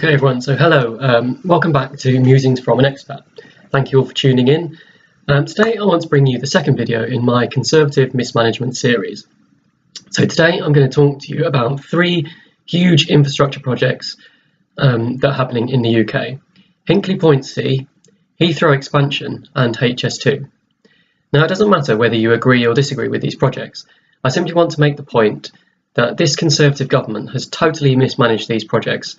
Okay everyone, so hello, welcome back to Musings from an Expat. Thank you all for tuning in. Today I want to bring you the second video in my Conservative Mismanagement series. So today I'm going to talk to you about three huge infrastructure projects that are happening in the UK. Hinkley Point C, Heathrow Expansion and HS2. Now it doesn't matter whether you agree or disagree with these projects, I simply want to make the point that this Conservative government has totally mismanaged these projects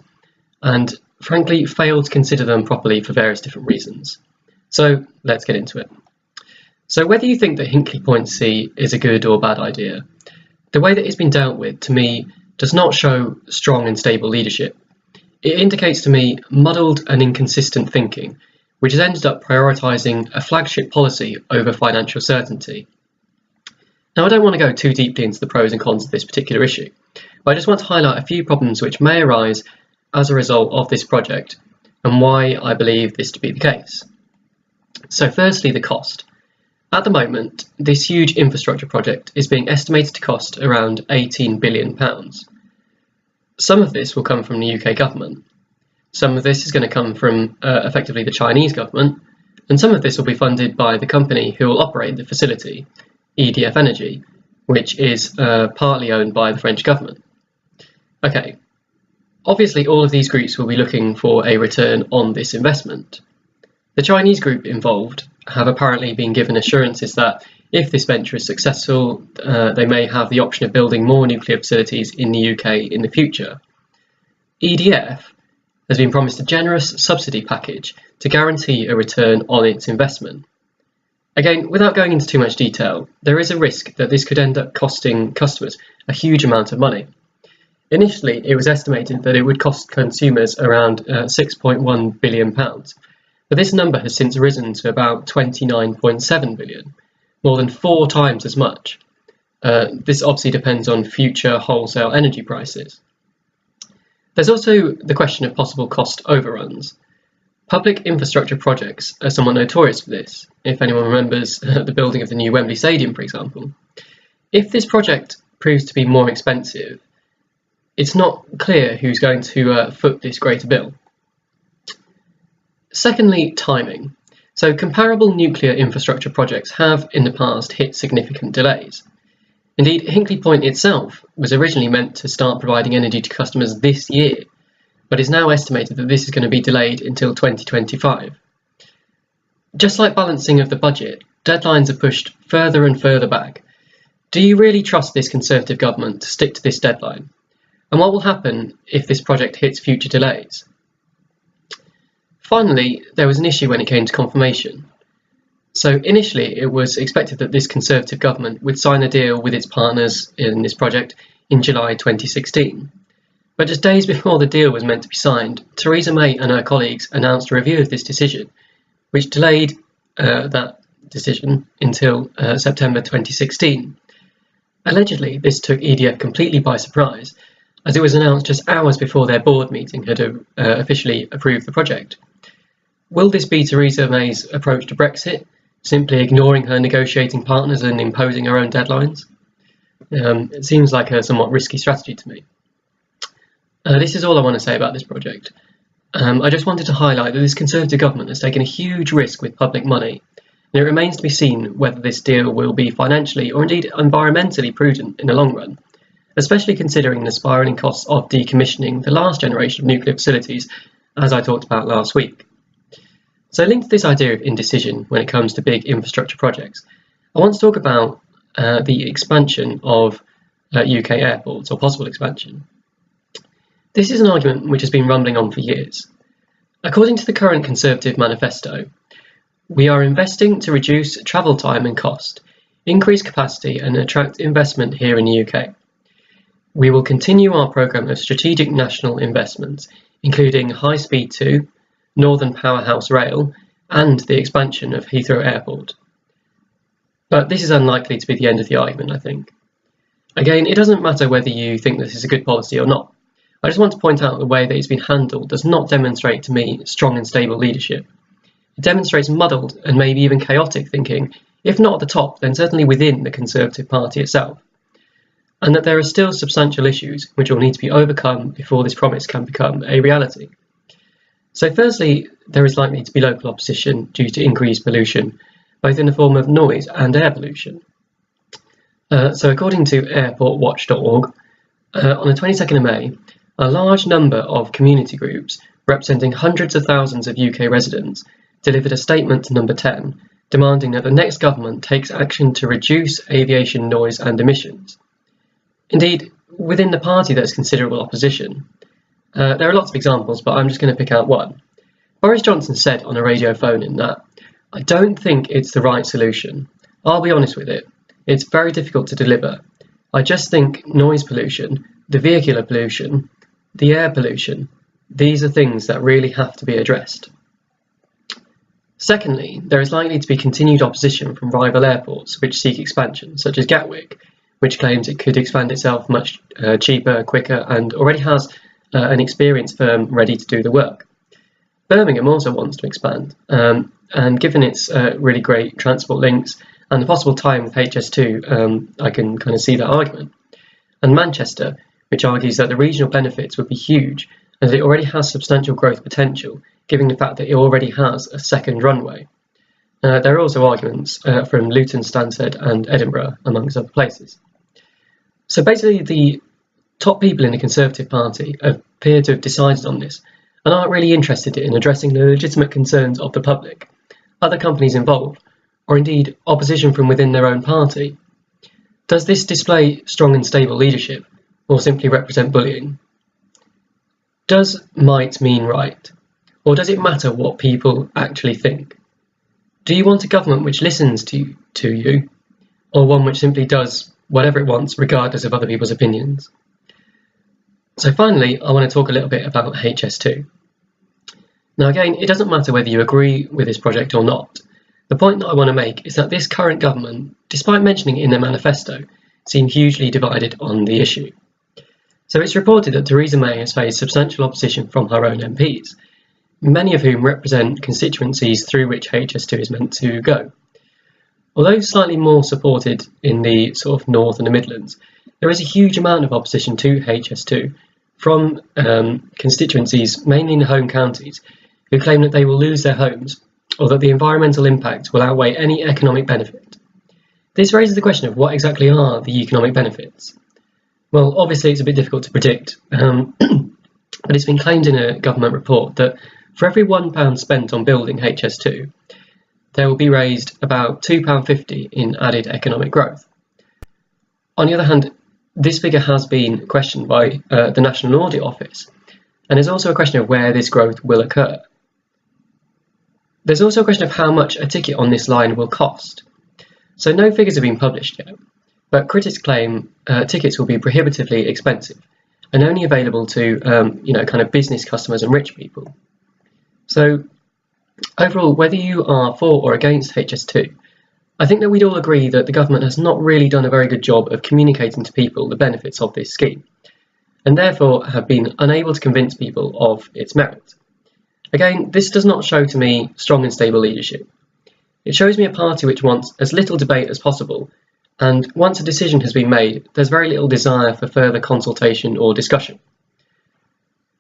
and frankly failed to consider them properly for various different reasons. So let's get into it. So whether you think that Hinkley Point C is a good or bad idea, the way that it's been dealt with to me does not show strong and stable leadership. It indicates to me muddled and inconsistent thinking, which has ended up prioritising a flagship policy over financial certainty. Now I don't want to go too deeply into the pros and cons of this particular issue, but I just want to highlight a few problems which may arise as a result of this project and why I believe this to be the case. So firstly, the cost. At the moment, this huge infrastructure project is being estimated to cost around £18 billion. Some of this will come from the UK government. Some of this is going to come from effectively the Chinese government, and some of this will be funded by the company who will operate the facility, EDF Energy, which is partly owned by the French government. Okay. Obviously, all of these groups will be looking for a return on this investment. The Chinese group involved have apparently been given assurances that if this venture is successful, they may have the option of building more nuclear facilities in the UK in the future. EDF has been promised a generous subsidy package to guarantee a return on its investment. Again, without going into too much detail, there is a risk that this could end up costing customers a huge amount of money. Initially, it was estimated that it would cost consumers around £6.1 billion, but this number has since risen to about £29.7 billion, more than 4 times as much. This obviously depends on future wholesale energy prices. There's also the question of possible cost overruns. Public infrastructure projects are somewhat notorious for this, if anyone remembers the building of the new Wembley Stadium, for example. If this project proves to be more expensive, it's not clear who's going to foot this greater bill. Secondly, timing. So comparable nuclear infrastructure projects have in the past hit significant delays. Indeed, Hinkley Point itself was originally meant to start providing energy to customers this year, but is now estimated that this is going to be delayed until 2025. Just like balancing of the budget, deadlines are pushed further and further back. Do you really trust this Conservative government to stick to this deadline? And what will happen if this project hits future delays? Finally, there was an issue when it came to confirmation. So initially, it was expected that this Conservative government would sign a deal with its partners in this project in July 2016. But just days before the deal was meant to be signed, Theresa May and her colleagues announced a review of this decision, which delayed that decision until September 2016. Allegedly, this took EDF completely by surprise, as it was announced just hours before their board meeting had officially approved the project. Will this be Theresa May's approach to Brexit, simply ignoring her negotiating partners and imposing her own deadlines? It seems like a somewhat risky strategy to me. This is all I want to say about this project. I just wanted to highlight that this Conservative government has taken a huge risk with public money, and it remains to be seen whether this deal will be financially or indeed environmentally prudent in the long run, especially considering the spiralling costs of decommissioning the last generation of nuclear facilities, as I talked about last week. So linked to this idea of indecision when it comes to big infrastructure projects, I want to talk about the expansion of UK airports, or possible expansion. This is an argument which has been rumbling on for years. According to the current Conservative manifesto, we are investing to reduce travel time and cost, increase capacity and attract investment here in the UK. We will continue our programme of strategic national investments, including High Speed 2, Northern Powerhouse Rail, and the expansion of Heathrow Airport. But this is unlikely to be the end of the argument, I think. Again, it doesn't matter whether you think this is a good policy or not. I just want to point out the way that it's been handled does not demonstrate to me strong and stable leadership. It demonstrates muddled and maybe even chaotic thinking, if not at the top, then certainly within the Conservative Party itself. And that there are still substantial issues which will need to be overcome before this promise can become a reality. So firstly, there is likely to be local opposition due to increased pollution, both in the form of noise and air pollution. So according to airportwatch.org, on the 22nd of May, a large number of community groups representing hundreds of thousands of UK residents delivered a statement to Number 10 demanding that the next government takes action to reduce aviation noise and emissions. Indeed, within the party there's considerable opposition. There are lots of examples, but I'm just going to pick out one. Boris Johnson said on a radio phone-in that, "I don't think it's the right solution. I'll be honest with it. It's very difficult to deliver. I just think noise pollution, the vehicular pollution, the air pollution, these are things that really have to be addressed." Secondly, there is likely to be continued opposition from rival airports which seek expansion, such as Gatwick, which claims it could expand itself much cheaper, quicker, and already has an experienced firm ready to do the work. Birmingham also wants to expand, and given its really great transport links and the possible tie-in with HS2, I can kind of see that argument. And Manchester, which argues that the regional benefits would be huge, as it already has substantial growth potential, given the fact that it already has a second runway. There are also arguments from Luton, Stansted and Edinburgh, amongst other places. So basically the top people in the Conservative Party appear to have decided on this and aren't really interested in addressing the legitimate concerns of the public, other companies involved, or indeed opposition from within their own party. Does this display strong and stable leadership, or simply represent bullying? Does might mean right, or does it matter what people actually think? Do you want a government which listens to you, or one which simply does whatever it wants regardless of other people's opinions? So finally, I want to talk a little bit about HS2. Now again, it doesn't matter whether you agree with this project or not. The point that I want to make is that this current government, despite mentioning it in their manifesto, seem hugely divided on the issue. So it's reported that Theresa May has faced substantial opposition from her own MPs, many of whom represent constituencies through which HS2 is meant to go. Although slightly more supported in the sort of North and the Midlands, there is a huge amount of opposition to HS2 from constituencies, mainly in the home counties, who claim that they will lose their homes or that the environmental impact will outweigh any economic benefit. This raises the question of what exactly are the economic benefits? Well, obviously it's a bit difficult to predict, but it's been claimed in a government report that for every £1 spent on building HS2, there will be raised about £2.50 in added economic growth. On the other hand, this figure has been questioned by the National Audit Office, and there's also a question of where this growth will occur. There's also a question of how much a ticket on this line will cost. So no figures have been published yet, but critics claim tickets will be prohibitively expensive and only available to kind of business customers and rich people. So overall, whether you are for or against HS2, I think that we'd all agree that the government has not really done a very good job of communicating to people the benefits of this scheme, and therefore have been unable to convince people of its merit. Again, this does not show to me strong and stable leadership. It shows me a party which wants as little debate as possible, and once a decision has been made, there's very little desire for further consultation or discussion.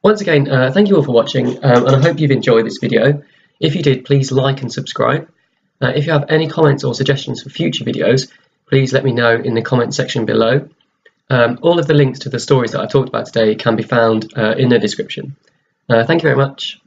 Once again, thank you all for watching, and I hope you've enjoyed this video. If you did, please like and subscribe. If you have any comments or suggestions for future videos, please let me know in the comment section below. All of the links to the stories that I talked about today can be found in the description. Thank you very much.